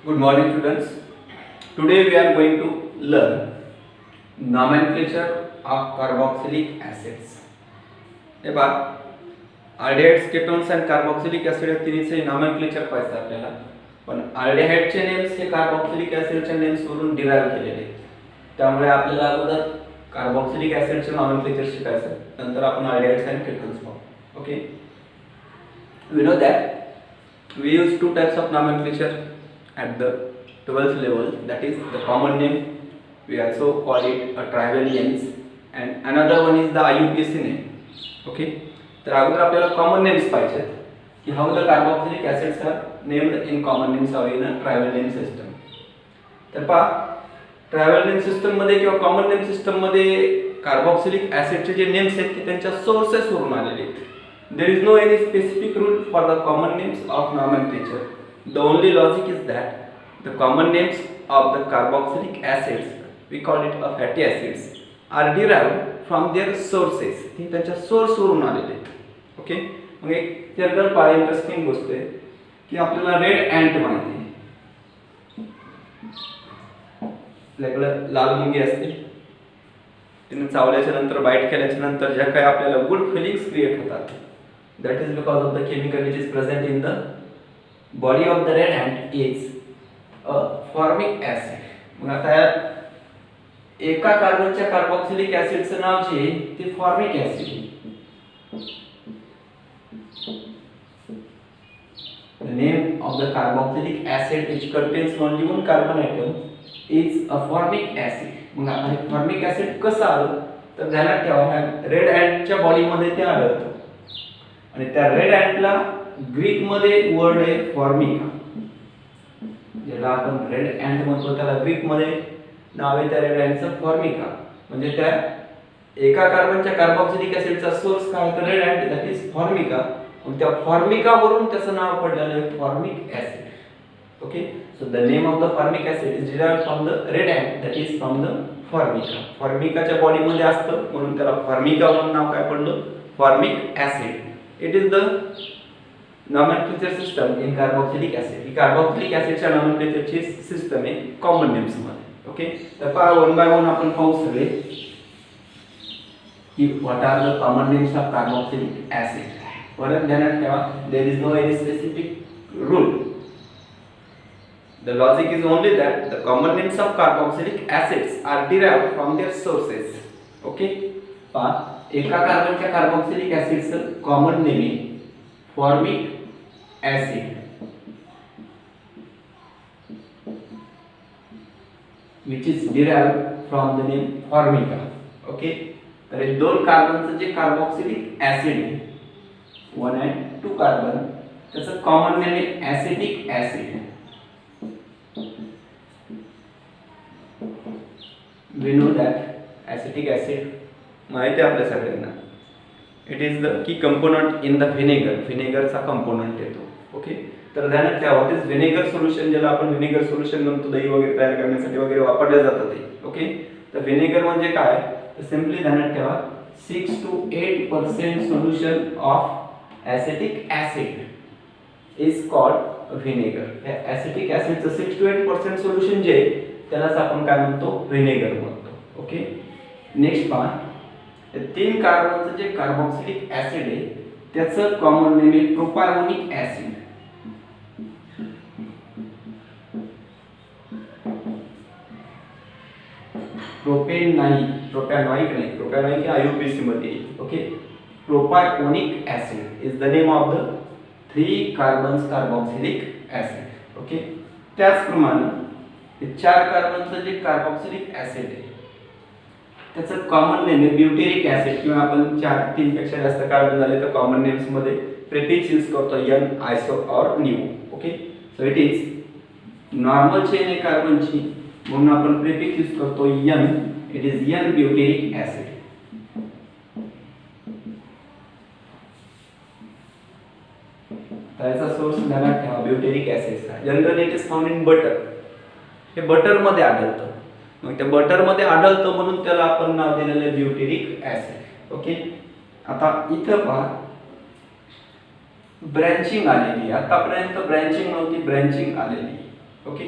Good morning, students. Today we are going to learn nomenclature of carboxylic acids. हे बघा, aldehydes, ketones and carboxylic acid या तिन्हीचे nomenclature पाहिजे आपल्याला. पण aldehydeचे names हे carboxylic acidच्या नेम्स वरून डिराइव्ह केलेले आहेत. त्यामुळे आपल्याला अगोदर carboxylic acidचे nomenclature शिकायचं. नंतर आपण aldehydes and ketones पाहू. Okay. We know that we use two types of nomenclature at the 12th level, that is the common name, we also call it a tribal names, and another one is the IUPAC name. Okay, तर अगोदर आपल्याला common names पाहिजे की how the carboxylic acids are named in common names or in a tribal name system. तर पहा, tribal name system मध्ये किंवा common name system मध्ये कार्बोक्सिलिक एसिडचे जे नेम्स आहेत ते त्यांच्या सोर्सेस वरून आलेले आहेत. There is no any specific rule for the common names of nomenclature. The only logic is that the common names of the carboxylic acids, we call it a fatty acids, are derived from their sources. ते त्यांच्या source वरून आलेले आहेत. Okay, मग एक general फार interesting गोष्ट आहे की आपल्याला रेड अँट माहिती आहे. आपल्याकडे लाल मुंगी असते, तिने चावल्याच्या नंतर बाईट केल्याच्या नंतर ज्या काही आपल्याला गुड फिलिंग्स क्रिएट होतात, that is because of the chemical which is present in the body of the red ant is a formic acid. मग आता एका कार्बनच्या कार्बोक्सिलिक ऍसिडचं नाव जे ते formic acid. The name of the carboxylic acid which contains only one carbon atom is a formic acid. मग आता हे formic acid कसं आलं तर ध्यानात ठेवा, रेड ॲन्टच्या बॉडीमध्ये ते आढळतं आणि त्या रेड ॲन्टला ग्रीक मध्ये वर्ड आहे फॉर्मिका, ज्याला आपण रेड ॲन्ट म्हणतो त्याला ग्रीक मध्ये नाव आहे त्या रेड ॲन्टचं फॉर्मिका. म्हणजे त्या एका कार्बनच्या कार्बोक्सिलिक ऍसिडचा सोर्स काय तर red ant, that is formica. आणि त्या फॉर्मिका वरून त्याचं नाव पडलेलं आहे formic acid. Okay, so the name of the formic acid is derived from the red ant, that is from the formica. फॉर्मिकाच्या बॉडीमध्ये असतं म्हणून त्याला फॉर्मिका म्हणून नाव काय पडलं, formic acid. It is the nomenclature system in carboxylic acid. ही कार्बोक्सिलिक ऍसिडच्या nomenclature सिस्टम आहे कॉमन नेम्स मध्ये. ओके, तर पहा वन बाय वन आपण पाहू सगळे की what are the common names of carboxylic acid. परत ध्यानात ठेवा, there is no any specific rule. The logic is only that the common names of carboxylic acids are derived from their sources. Okay, पहा एका कार्बनच्या carboxylic ऍसिडचं common name आहे formic acid, which is derived from the name formica. Okay, तर हे दोन कार्बनचं जे carboxylic acid आहे, 1 and 2 कार्बन, त्याचं कॉमन नेम आहे acetic acid. We know that acetic acid माहिती आहे आपल्या सगळ्यांना, it is the key component in the vinegar. व्हिनेगरचा कंपोनंट येतो. ओके, तर ध्यानात ठेवा, व्हॉट इज व्हिनेगर सोल्युशन, ज्याला आपण व्हिनेगर सोल्युशन म्हणतो, दही वगैरे तयार करण्यासाठी वगैरे वापरले जातात ते. ओके, तर व्हिनेगर म्हणजे काय तर सिंपली ध्यानात ठेवा, 6 to 8% solution of acetic acid is called vinegar. या ऍसिटिक ऍसिडचं 6 to 8% सोल्युशन जे त्यालाच आपण काय म्हणतो, व्हिनेगर म्हणतो. ओके, नेक्स्ट पहा, तीन कार्बनचं जे कार्बोक्सिलिक ऍसिड आहे त्याचं कॉमन नेम आहे प्रोपायोनिक ऍसिड. प्रोपॅनॉइक आययुपीसी मध्ये. Okay, propionic acid is the name of the 3 carbons carboxylic acid. Okay, त्याचप्रमाणे 4 कार्बनचं जे कार्बोक्सिलिक ऍसिड आहे त्याचं कॉमन नेम आहे ब्युटेरिक ऍसिड. किंवा आपण 3 पेक्षा जास्त कार्बन झाले तर कॉमन नेम्स मध्ये प्रिफिक्स यूज करतो n, iso or neo. Okay, so it is normal chain आहे कार्बनची म्हणून आपण प्रिफिक्स यूज करतो n, it is n butyric acid. त्याचा सोर्स ध्यानात ठेवा ब्युटेरिक ऍसिडचा. Generally it is found in butter. हे बटर मध्ये आढळतं, मग त्या बटर मध्ये आढळतं म्हणून त्याला आपण नाव दिलेलं आहे ब्युटेरिक ऍसिड. ओके, आता इथं पहा ब्रँचिंग आलेली, आतापर्यंत ब्रँचिंग नव्हती, ब्रँचिंग आलेली. ओके,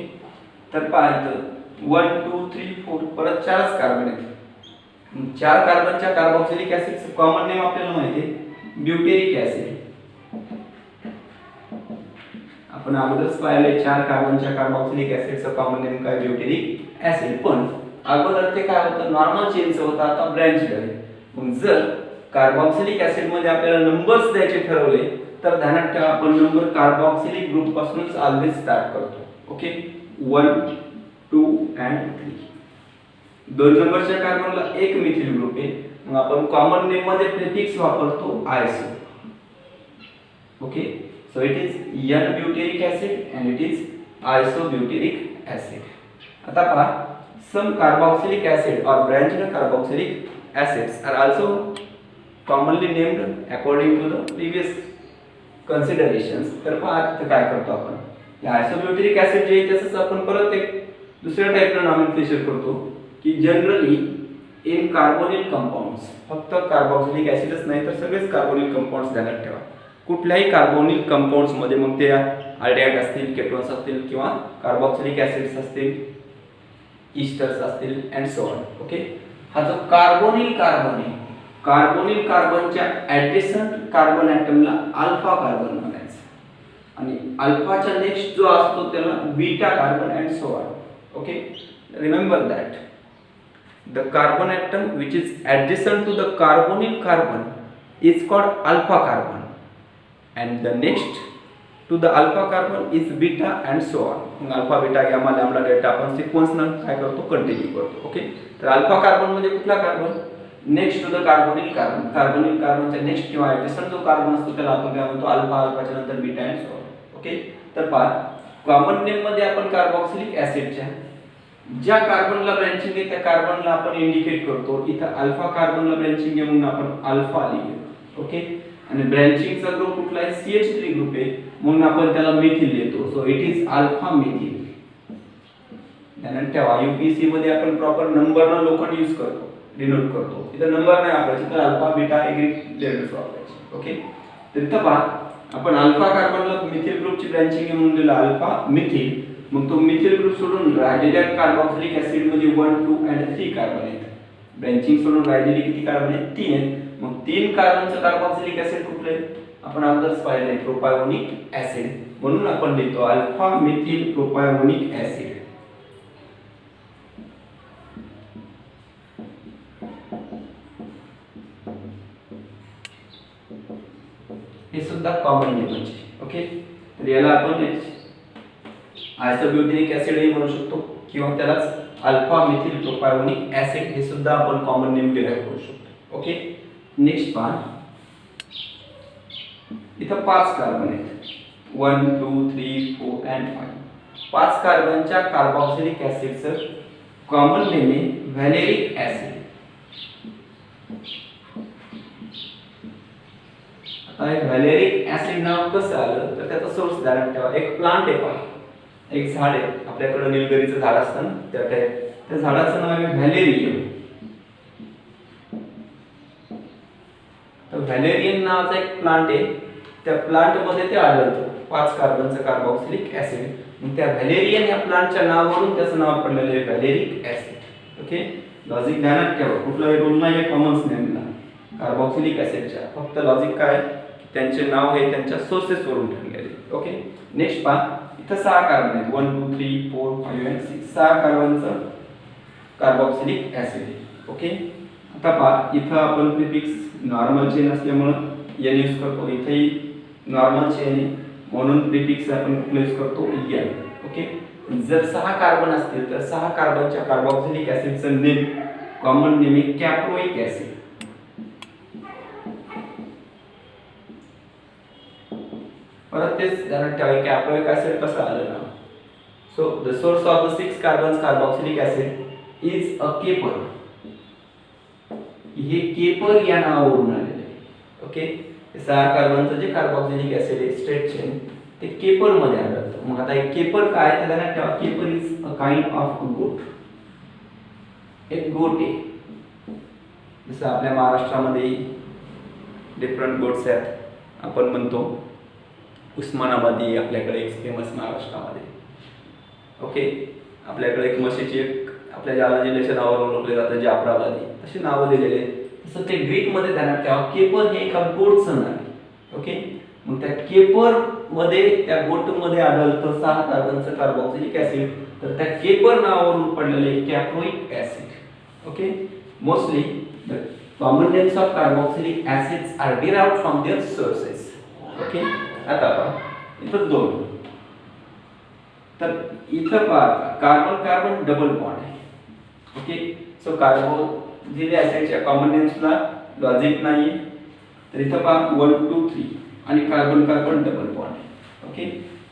तर पहा इथं 1 2 3 4 परत 4च कार्बन आहेत. 4 कार्बनच्या कार्बोक्सिलिक ऍसिडचं कॉमन नेम आपल्याला माहिती आहे ब्युटेरिक ऍसिड. आपण अगोदरच पाहिले 4 कार्बनच्या कार्बोक्सिलिक ऍसिडचं कॉमन नेम काय ब्युटेरिक ऍसिड. पण अगोदर ते काय होतं नॉर्मल चेनचं होतं, आता ब्रँच आहे. मग जर कार्बोक्सिलिक ऍसिड मध्ये आपल्याला नंबर्स द्यायचे ठरवले तर ध्यानात ठेवा आपण नंबर कार्बोक्सिलिक ग्रुप पासूनच ऑलवेज स्टार्ट करतो. Okay, 1 2 and 3. 2 नंबरच्या कार्बनला एक मिथिल ग्रुप आहे, मग आपण कॉमन नेम मध्ये प्रिफिक्स वापरतो iso. Okay, so it is n butyric acid and it is isobutyric acid. आता पहा some carboxylic acid or branched carboxylic acids are also commonly named according to the previous considerations. तर पहा आता काय करतो आपण या आयसोब्युटेरिक ऍसिड जे त्याचं आपण परत एक दुसऱ्या टाइपनं नॉमेनक्लेचर करतो की जनरली इन कार्बोनिल कंपाउंड्स, फक्त कार्बोक्सिलिक ऍसिडच नाही तर सगळेच कार्बोनिल कंपाउंड्स ध्यानात ठेवा. कुठल्याही कार्बोनिल कंपाउंड्स मध्ये मग ते अल्डिहाइड असतील, केटोन्स असतील किंवा कार्बोक्सिलिक ऍसिड्स असतील, ईस्टर्स असतील अँड सो ऑन. ओके, हा जो कार्बोनिल कार्बन आहे, कार्बोनिल कार्बनच्या ऍडजसंट कार्बन ॲटमला अल्फा कार्बन म्हणायचं आणि अल्फाच्या नेक्स्ट जो असतो त्याला beta carbon and so on. Okay, remember that the carbon atom which is adjacent to the carbonyl carbon is called alpha carbon and the next to the alpha carbon is beta and so on. Alpha beta gamma lambda delta आपण सिक्वेन्सनं काय करतो continue करतो. Okay, तर alpha carbon म्हणजे कुठला carbon next to the carbonyl carbon, carbonyl कार्बनच्या next किंवा adjacent जो कार्बन असतो त्याला आपण काय म्हणतो अल्फा, अल्फाच्या नंतर beta and so on. Okay, तर पहा कॉमन नेम मध्ये आपण कार्बोक्सिलिक ऍसिडच्या ज्या कार्बनला ब्रँचिंग आहे त्या कार्बनला आपण इंडिकेट करतो. इथं अल्फा कार्बनला ब्रँचिंग आहे म्हणून आपण अल्फा लिहितो. ओके, आणि ब्रँचिंगचा ग्रुप कुठला आहे CH3 ग्रुप आहे म्हणून आपण त्याला मिथिल देतो. So it is alpha methyl. ध्यानात ठेवा UPSC मध्ये आपण प्रॉपर नंबरनं लोखंड यूज करतो, डिनोट करतो. इथं नंबर नाही वापरायचे तर अल्फा बीटा एग्रीड लेटर्स वापरायचे. ओके, तर इथं पहा आपण अल्फा कार्बनला मिथिल ग्रुपची ब्रँचिंग आहे म्हणून दिला अल्फा मिथिल. मग तो मिथिल ग्रुप सोडून राहिलेल्या कार्बोक्सिलिक ऍसिड मध्ये 1 2 and 3 कार्बन आहेत. ब्रँचिंग सोडून राहिलेली किती कार्बन आहेत 3 आहेत. मग 3 कार्बनचं कार्बोक्सिलिक ऍसिड कुठले आपण अगोदरच पाहिले प्रोपायोनिक ऍसिड म्हणून आपण लिहितो अल्फा मिथिल प्रोपायोनिक ऍसिड. हे सुद्धा कॉमन नेम आहे. ओके, तर याला आपण आयसोब्युटेरिक ऍसिड ही म्हणू शकतो किंवा त्यालाच अल्फा मिथिल प्रोपायोनिक ऍसिड हे सुद्धा आपण कॉमन नेम डिराइव्ह करू शकतो. ओके, नेक्स्ट पहा इथं 5 कार्बन आहेत 1 2 3 4 and 5. 5 कार्बनच्या कार्बोक्सिलिक ऍसिडचं कॉमन नेम आहे व्हॅलेरिक ऍसिड. आता हे व्हॅलेरिक ऍसिड नाव कसं आलं तर त्याचा सोर्स ध्यानात ठेवा. एक प्लांट आहे पहा, एक झाड आहे आपल्याकडे निलगिरीचं झाड असतं ना त्या टाइप, त्या झाडाचं नाव आहे व्हॅलेरियम. तर व्हॅलेरियम नावाचा एक प्लांट आहे, त्या प्लांट मध्ये ते आढळतं 5 कार्बनचं कार्बोक्सिलिक ऍसिड. मग त्या व्हॅलेरियम या प्लांटच्या नावावरून त्याचं नाव पडलेलं आहे व्हॅलेरिक ऍसिड. ओके, लॉजिक ध्यानात ठेवा कुठलाही रूल नाही आहे कॉमन्स नेमला कार्बोक्सिलिक ऍसिडच्या, फक्त लॉजिक काय त्यांचे नाव हे त्यांच्या सोर्सेस वरून ठरलेले. ओके, नेक्स्ट पहा इथं 6 कार्बन आहेत 1 2 3 4 5 and 6. 6 कार्बनचं कार्बोक्सिलिक ऍसिड आहे. ओके, आता पहा इथं आपण प्रिफिक्स नॉर्मल चेन असल्यामुळे n यूज करतो. इथेही नॉर्मल चेन आहे म्हणून प्रिफिक्स आपण कुठला यूज करतो n. ओके, जर 6 कार्बन असतील तर 6 कार्बनच्या कार्बोक्सिलिक ऍसिडचं नेम कॉमन नेम आहे कॅप्रोइक ऍसिड. परत तेच ध्यानात ठेवा कॅप्रोइक ऍसिड कसं आलं ना. So the source of the 6 carbons carboxylic acid is a caper. हे केपर या नावावरून आलेलं आहे. ओके, 6 कार्बनचं जे कार्बोक्सिलिक ऍसिड आहे स्ट्रेट चेन ते केपर मध्ये आढळतं. मग आता एक केपर काय ते ध्यानात ठेवा caper is a kind of goat. एक गोट आहे जसं आपल्या महाराष्ट्रामध्ये डिफरंट गोट्स आहेत. आपण म्हणतो उस्मानाबादी आपल्याकडे एक फेमस महाराष्ट्रामध्ये ओके, आपल्याकडे एक म्हशीची एक आपल्या जालना जिल्ह्याच्या नावावरून ओळखले जातं जाफराबादी, अशी नावं दिलेली आहेत. तसं ते ग्रीकमध्ये ध्यानात ठेवा, केपर हे एका गोटचं नाव आहे. ओके, मग त्या केपर मध्ये त्या गोटमध्ये आढळतं 6 कार्बनचं कार्बोक्सिलिक ऍसिड, तर त्या केपर नावावरून पडलेले caproic acid. Okay, mostly the common names of carboxylic acids are derived from their sources. Okay, आता पहा इथं 2, तर इथं पहा कार्बन कार्बन डबल बॉन्ड आहे. ओके, सो कार्बोक्सिलिक ऍसिडच्या कॉमन नेम्सला लॉजिक नाही, तर इथं पहा 1 2 3 आणि कार्बन कार्बन डबल बॉन्ड आहे. ओके,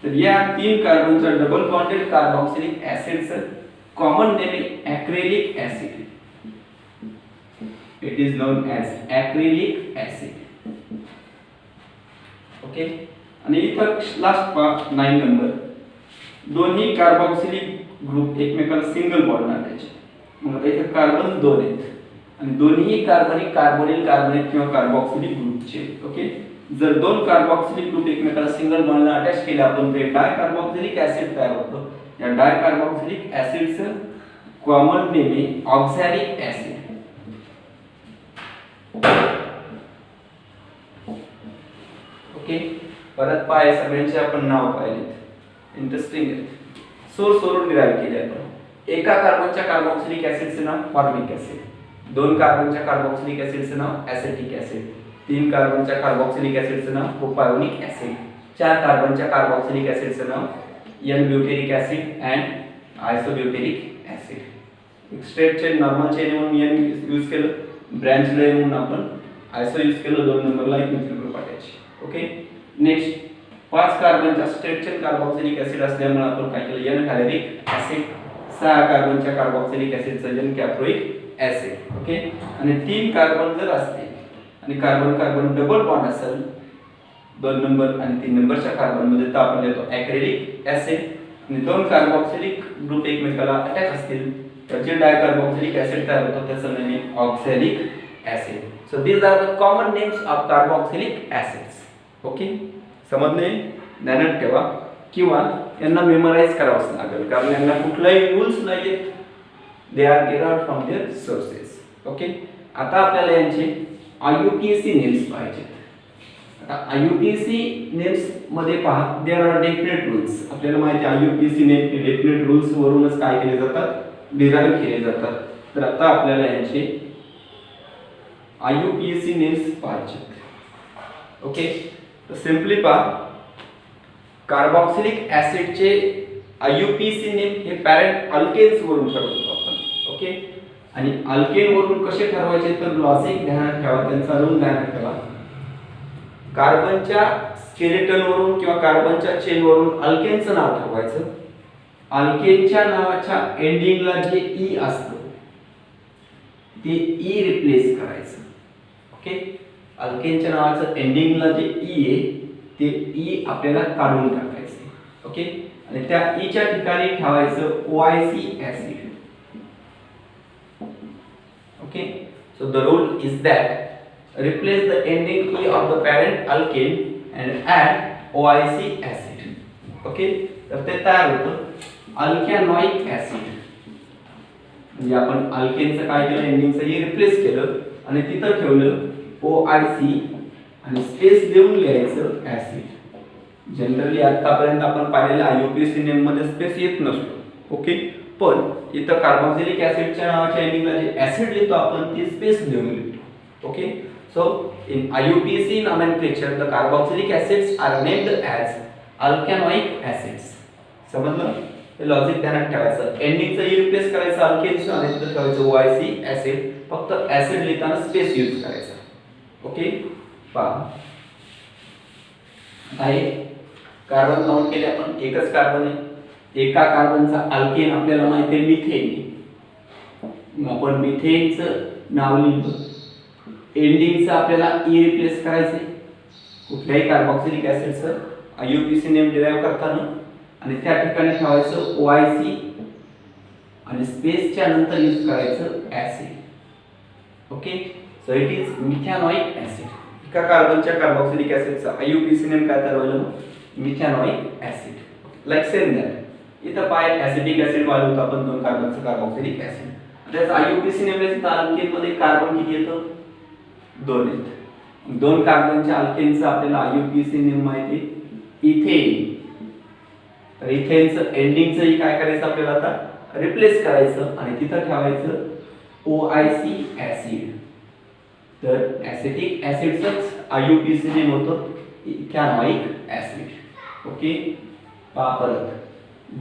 तर या 3 कार्बनचा डबल बॉन्डेड कार्बोक्सिलिक ऍसिडचं कॉमन नेम आहे acrylic acid. It is known as acrylic acid. Okay, आणि इथं लास्ट पहा 9 नंबर, दोन्ही कार्बोक्सिलिक ग्रुप एकमेकांना सिंगल बॉन्ड अटॅच. मग आता इथं कार्बन 2 आहेत आणि दोन्ही कार्बनिक कार्बोनिल कार्बोनेट किंवा कार्बोक्सिलिक ग्रुपचे. ओके, जर 2 कार्बोक्सिलिक ग्रुप एकमेकांना सिंगल बॉन्डला अटॅच केले आपण ते डाय कार्बोक्सिलिक ऍसिड तयार होतं. या डाय कार्बोक्सिलिक ऍसिडचं कॉमन नेम आहे ऑक्झॅलिक ऍसिड. ओके, परत पाय सगळ्यांचे आपण नाव पाहिलेत, इंटरेस्टिंग आहे. सोर्स वरून डिराइव्ह केले आपण. एका कार्बनच्या कार्बोक्सिलिक ऍसिडचे नाव फॉर्मिक ऍसिड, 2 कार्बनच्या कार्बोक्सिलिक ऍसिडचे नाव ऍसेटिक ऍसिड, 3 कार्बनच्या कार्बोक्सिलिक ऍसिडचे नाव प्रोपायोनिक ऍसिड, 4 कार्बनच्या कार्बोक्सिलिक ऍसिडचे नाव n butyric acid and isobutyric acid. एक स्ट्रेट चेन नॉर्मल चेन म्हणून एन यूज केलं, ब्रँच लेयर म्हणून आपण आयसो यूज केलं, 2 नंबरला एक methyl group attach. Okay, next 5 कार्बनच्या स्ट्रेट चेन कार्बोक्सिलिक ऍसिड असल्यामुळे आपण काय केलं एन हॅलेरिक ऍसिड, 6 कार्बनच्या कार्बोक्सिलिक ऍसिडचं एन कॅप्रोइक ऍसिड. ओके, आणि 3 कार्बन जर असतील आणि कार्बन कार्बन डबल बॉन्ड असेल 2 नंबर आणि 3 नंबरच्या कार्बन मध्ये, तर आपण लिहितो ऍक्रेलिक ऍसिड. आणि 2 कार्बोक्सिलिक ग्रुप एकमेकाला अटॅच असतील तर जे डायकार्बोक्सिलिक ऍसिड तयार होतं त्याचं नाव आहे oxalic acid. So these are the common names of carboxylic acids. Okay, समजले, ध्यानात ठेवा किंवा यांना मेमोराइज करावंच लागेल कारण यांना कुठलाही रूल्स नाहीत, they are derived from their sources. Okay, आता आपल्याला यांचे IUPAC नेम्स पाहिजेत. आता IUPAC नेम्स मध्ये पहा देयर आर डेफिनेट रूल्स. आपल्याला माहिती आहे IUPAC नेम हे डेफिनेट रूल्स वरूनच काय केले जातात, डिराइव्ह केले जातात. तर आता आपल्याला यांचे IUPAC नेम्स पाहिजेत. ओके, तर सिंपली पहा कार्बोक्सिलिक ऍसिडचे IUPAC नेम हे पॅरेंट अल्केन्स वरून ठरवतो आपण. ओके, आणि अल्केन वरून कसे ठरवायचे तर लॉजिक ध्यानात ठेवा, त्यांचा रूल ध्यानात ठेवा. कार्बनच्या स्केलेटन वरून किंवा कार्बनच्या चेन वरून अल्केनचं नाव ठरवायचं. अल्केनच्या नावाच्या एंडिंगला जे ई असतं ते ई रिप्लेस करायचं. ओके, अल्केनच्या नावाचं एंडिंगला जे ई आहे ते ई आपल्याला काढून टाकायचं. ओके, आणि त्या ई च्या ठिकाणी ठेवायचं OIC acid. Okay, so the rule is that replace the ending E of the parent alkane and add OIC acid. Okay, तर ते तयार होतं अल्कॅनॉइक ऍसिड. म्हणजे आपण अल्केनचं काय केलं, एंडिंगचं E रिप्लेस केलं आणि तिथं ठेवलं OIC आणि स्पेस देऊन लिहायचं ऍसिड. जनरली आतापर्यंत आपण पाहिलेल्या IUPAC नेम मध्ये स्पेस येत नसतो. ओके, पण इथं कार्बोक्सिलिक ऍसिडच्या नावाच्या एंडिंगला जे ऍसिड लिहितो आपण ते स्पेस देऊन लिहितो. Okay, so in IUPAC nomenclature the carboxylic acids are named as alkanoic acids. समजलं, हे लॉजिक ध्यानात ठेवायचं. एंडिंगचं ई रिप्लेस करायचं अल्केनचं आणि तिथं ठेवायचं OIC ऍसिड, फक्त ऍसिड लिहिताना स्पेस यूज करायचा. ओके, पहा आहे कार्बन काउंट केले आपण, एकच कार्बन आहे. एका कार्बनचा अल्केन आपल्याला माहिती आहे मिथेन, आपण मिथेनचं नाव लिहितो. एंडिंगचं आपल्याला ई रिप्लेस करायचे कुठल्याही कार्बोक्सिलिक ऍसिडचं IUPAC नेम डिराइव्ह करताना, आणि त्या ठिकाणी ठेवायचं OIC आणि स्पेसच्या नंतर यूज करायचं acid. Okay, so it is methanoic acid. एका कार्बनच्या कार्बोक्सिलिक ऍसिडचा IUPAC नेम काय ठरवलं, methanoic acid. Like same that इथं पाय ऍसिटिक ऍसिड वाढवतो आपण 2 कार्बनचं कार्बोक्सिलिक ऍसिड. त्याचा आययुपीसी नेमलेस तर अल्केन मध्ये कार्बन किती येतं 2 येतं. 2 कार्बनच्या अल्केनचं आपल्याला आययुपीसी नेम माहिती इथेन. तर इथेनचं एंडिंगचं काय करायचं आपल्याला आता रिप्लेस करायचं आणि तिथं ठेवायचं OIC ऍसिड. तर ऍसिटिक ऍसिडचंच आययुपीसी नेम होतं इथॅनॉइक ऍसिड. ओके परत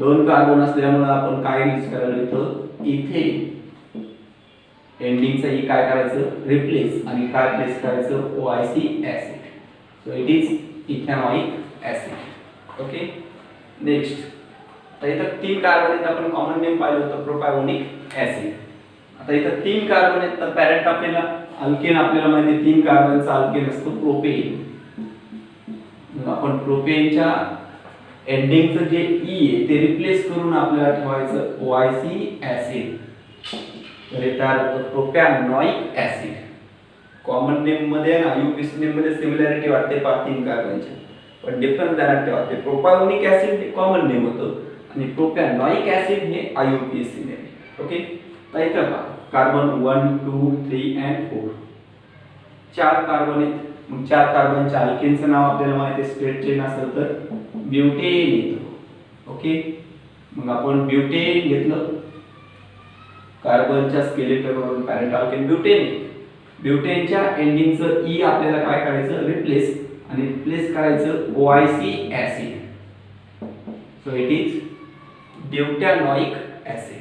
2 कार्बन असल्यामुळे आपण काय यूज करायला इथं इथेन. एंडिंगचं ही काय करायचं रिप्लेस आणि काय प्लेस करायचं OIC acid. So it is ethanoic acid. Okay next आता इथं 3 कार्बन आहेत आपण कॉमन नेम पाहिलं होतं प्रोपॅयोनिक ऍसिड. आता इथं 3 कार्बन आहेत तर पॅरेंट आपल्याला अल्केन आपल्याला माहिती आहे 3 कार्बनचा अल्केन असतो प्रोपेन. मग आपण प्रोपेनच्या एंडिंगचं जे ई आहे ते रिप्लेस करून आपल्याला ठेवायचं OIC ऍसिड. तर इथं प्रोपॅनॉइक ऍसिड. कॉमन नेम मध्ये आणि आययुपीसी नेम मध्ये सिमिलॅरिटी वाटते 3 कार्बनच्या पण डिफरन्स ध्यानात ठेवा. ते प्रोपॅयोनिक ऍसिड हे कॉमन नेम होतं आणि प्रोपॅनॉइक ऍसिड हे आययुपीसी नेम. ओके तर इथं पहा कार्बन 1 2 3 and 4 4 कार्बन आहेत. मग 4 कार्बनच्या अल्केनचं नाव आपल्याला माहिती आहे स्ट्रेट चेन असेल तर ब्युटेन येतो. ओके मग आपण ब्युटेन घेतलं कार्बनच्या स्केलेटनवरून पॅरेंट अल्केन ब्युटेन. ब्युटेनच्या एंडिंगचं ई आपल्याला काय करायचं रिप्लेस आणि रिप्लेस करायचं OIC acid. So it is butanoic acid.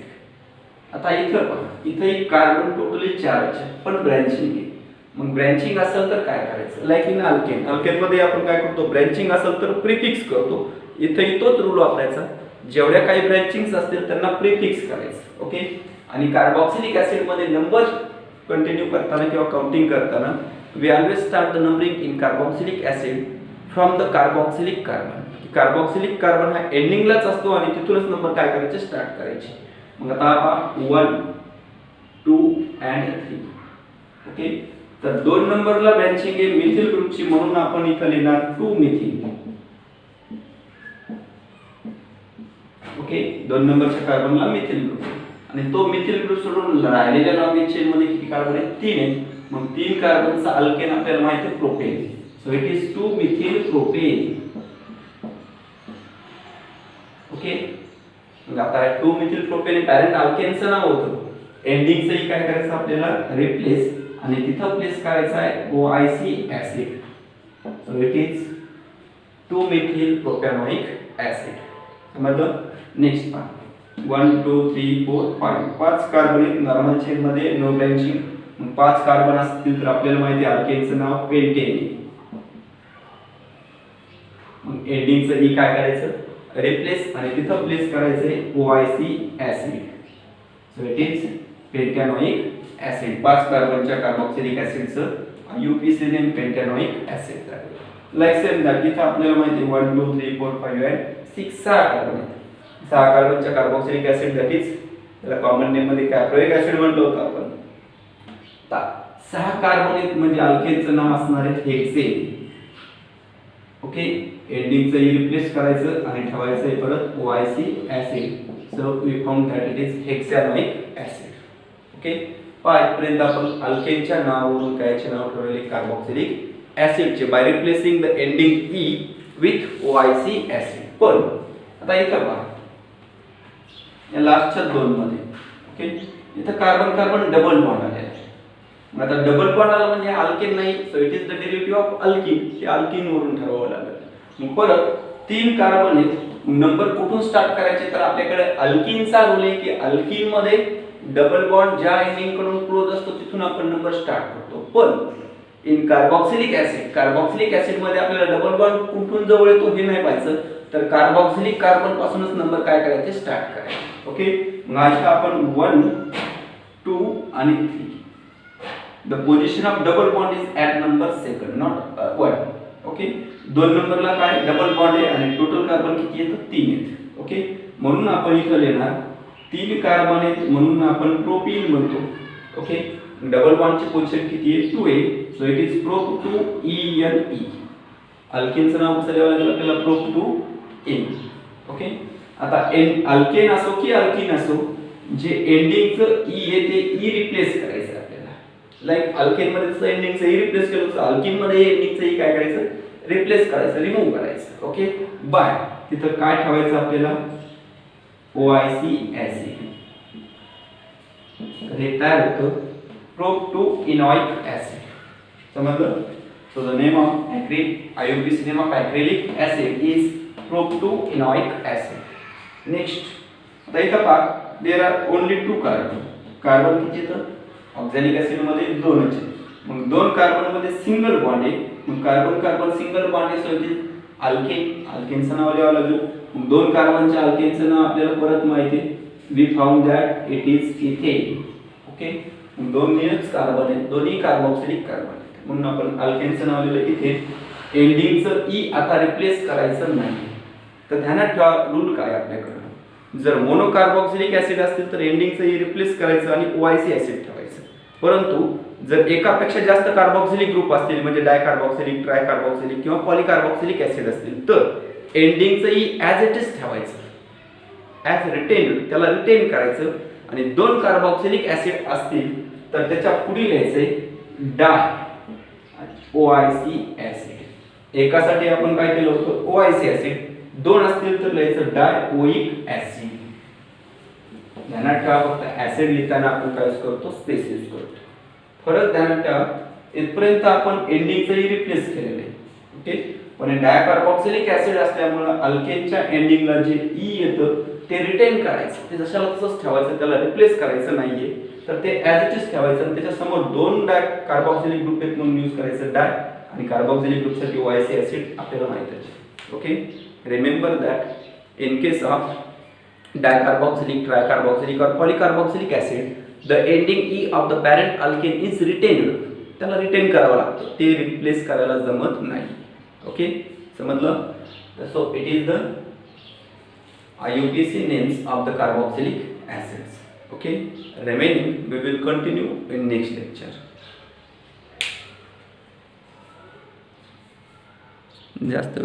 आता इथं पहा इथं एक कार्बन टोटली 4 आहे पण ब्रँचिंग आहे. मग ब्रँचिंग असेल तर काय करायचं लाईक इन अल्केन. अल्केन मध्ये आपण काय करतो ब्रँचिंग असेल तर प्रीफिक्स करतो. इथं तोच रूल वापरायचा जेवढ्या काही ब्रँचिंग्स असतील त्यांना प्रीफिक्स करायचं. ओके आणि कार्बोक्सिलिक ऍसिड मध्ये नंबर कंटिन्यू करताना किंवा काउंटिंग करताना we always start the numbering in carboxylic acid from the carboxylic carbon. Carboxylic carbon हा एंडिंगलाच असतो आणि तिथूनच नंबर काय करायचे स्टार्ट करायचे. मग आता आपण 1 2 and 3. ओके तर 2 नंबरला ब्रँचिंग आहे मिथिल ग्रुपची म्हणून आपण इथं लिहिणार 2 मिथिल. ओके 2 नंबरच्या कार्बनला मिथिल ग्रुप आणि तो मिथिल ग्रुप सोडून राहिलेल्या लॉन्ग चेन मध्ये किती कार्बन आहेत 3 आहेत. मग 3 कार्बनचा अल्केन आपल्याला माहिती आहे propane. So it is 2 methyl propane. Okay मग आता 2 मिथिल प्रोपेन पॅरेंट अल्केनचं नाव होतं. एंडिंगचंही काय करायचं आपल्याला रिप्लेस आणि तिथं प्लेस करायचं आहे OIC acid. So it is 2 methyl propanoic acid. समजलं. नेक्स्ट पहा 1 2 3 4 5 5 कार्बन आहेत नॉर्मल चेन मध्ये नो ब्रँचिंग. मग 5 कार्बन असतील तर आपल्याला माहिती आहे अल्केनचं नाव पेंटेन. मग एंडिंगचं ई काय करायचं रिप्लेस आणि तिथं प्लेस करायचे OIC acid. So it is pentanoic acid. 5 कार्बनच्या कार्बोक्सिलिक ऍसिडचं IUPAC name pentanoic acid. Like same that इथं आपल्याला माहिती 1 2 3 4 5 and 6 6 कार्बन आहेत. 6 कार्बनच्या कार्बोक्सिलिक ऍसिड दॅट इज त्याला कॉमन नेम मध्ये कॅप्रोइक ऍसिड म्हटलं होतं आपण. 6 कार्बन आहेत म्हणजे अल्केनचं नाव असणार आहे हेक्सेन. ओके एंडिंगचं ई रिप्लेस करायचं आणि ठेवायचं आहे परत OIC acid. So we found that it is hexanoic acid. Okay पर्यंत आपण अल्केनच्या नावावरून कायचे नाव ठेवलेले कार्बोक्सिलिक ऍसिडचे by replacing the ending e with OIC acid. पण आता इथं पहा या लास्टच्या 2 मध्ये ओके इथं कार्बन कार्बन डबल बॉन्ड आले. मग आता डबल बॉन्ड आला म्हणजे अल्केन नाही. So it is the derivative of alkyne. हे अल्कीन वरून ठरवावं लागेल. मग परत 3 कार्बन आहेत. नंबर कुठून स्टार्ट करायचे तर आपल्याकडे अल्कीनचा रूल आहे की अल्कीन मध्ये डबल बॉन्ड ज्या एंडिंग कडून क्लोज असतो तिथून आपण नंबर स्टार्ट करतो. पण इन कार्बोक्सिलिक ऍसिड मध्ये आपल्याला डबल बॉन्ड कुठून जवळ येतो हे नाही पाहायचं तर कार्बोक्सिलिक कार्बन पासूनच नंबर काय करायचे स्टार्ट करायचे. ओके मग आता आपण 1 2 आणि 3. The position of double bond is at number 2 not 1. Okay 2 नंबरला काय डबल बॉन्ड आहे आणि टोटल कार्बन किती येतं 3 आहेत. ओके म्हणून आपण इथं लिहिणार 3 कार्बन आहेत म्हणून आपण प्रोपीन म्हणतो. ओके डबल बॉन्डची पोझिशन किती आहे 2 आहे. So it is prop 2 ENE. अल्केनचं नाव कसं लिहावं लागेल आपल्याला प्रोप 2 N. ओके आता अल्केन असो की अल्किन असो, जे एंडिंगचं ई आहे ते ई रिप्लेस करायचं आपल्याला. लाईक अल्केन मध्ये जसं एंडिंगचं ई रिप्लेस केलं तसं अल्किन मध्ये एंडिंगचं ई काय करायचं, रिप्लेस करायचं, रिमूव्ह करायचं. ओके, बाय तिथं काय ठेवायचं आपल्याला, OIC ऍसिड. हे तयार होतं प्रोप-2-इनॉइक ऍसिड. समजलं? So the name of IUPAC name of acrylic acid is prop-2-enoic acid. Next, आता इथं पहा, there are only 2 carbon. Carbon किती येतं ऑक्झॅलिक ऍसिड मध्ये 2च आहे. मग 2 कार्बन मध्ये सिंगल बॉन्ड आहे. मग कार्बन कार्बन सिंगल बॉन्ड आहे, सो अल्केन. अल्केनचं नाव लिहावं लागेल. मग 2 कार्बनच्या अल्केनचं नाव आपल्याला परत माहिती आहे. We found that it is ethane. Okay, मग 2 कार्बन आहेत, दोन्ही कार्बोक्सिलिक कार्बन. म्हणून आपण अल्केनचं नाव लिहिलं इथे. एंडिंगचं ई आता रिप्लेस करायचं नाही. तर ध्यानात ठेवा रूल काय आपल्याकडे, जर मोनोकार्बोक्सिलिक ऍसिड असतील तर एंडिंगचं ई रिप्लेस करायचं आणि OIC ऍसिड ठेवायचं. परंतु जर एकापेक्षा जास्त कार्बोक्सिलिक ग्रुप असतील, म्हणजे डायकार्बोक्सिलिक, ट्रायकार्बोक्सिलिक किंवा पॉलीकार्बोक्सिलिक ऍसिड असतील, तर एंडिंगचं ई ॲज इट इज ठेवायचं, ॲज रिटेन, त्याला रिटेन करायचं. आणि 2 कार्बोक्सिलिक ऍसिड असतील तर त्याच्या पुढे लिहायचे डाय OIC ऍसिड. एकासाठी आपण काय केलं होतं, OIC ऍसिड. 2 असतील तर लिहायचं डायओइक ऍसिड. ध्यानात ठेवा, फक्त ऍसिड लिहिताना आपण काय करतो, स्पेस यूज करतो. फरक ध्यानात ठेवा. इथपर्यंत आपण एंडिंगचं ई रिप्लेस केलेलं आहे. ओके, पण डायकार्बोक्सिलिक ऍसिड असल्यामुळे अल्केनच्या एंडिंगला जे ई येतं ते रिटेन करायचं, ते जशाला तसंच ठेवायचं, त्याला रिप्लेस करायचं नाहीये. तर ते ॲज इट इज ठेवायचं आणि त्याच्या समोर 2 कार्बोक्सिलिक ग्रुप आहेत म्हणून यूज करायचं डाय, आणि कार्बोक्सिलिक ग्रुपसाठी OIC ऍसिड आपल्याला माहिती आहे. Okay, remember that in case of dicarboxylic, tricarboxylic or polycarboxylic acid, the ending E of the parent alkane is retained. त्याला रिटेन करावं लागतं, ते रिप्लेस करायला जमत नाही. ओके, समजलं? So it is the IUPAC names of the carboxylic acids. Okay, remaining we will continue in next lecture. जास्त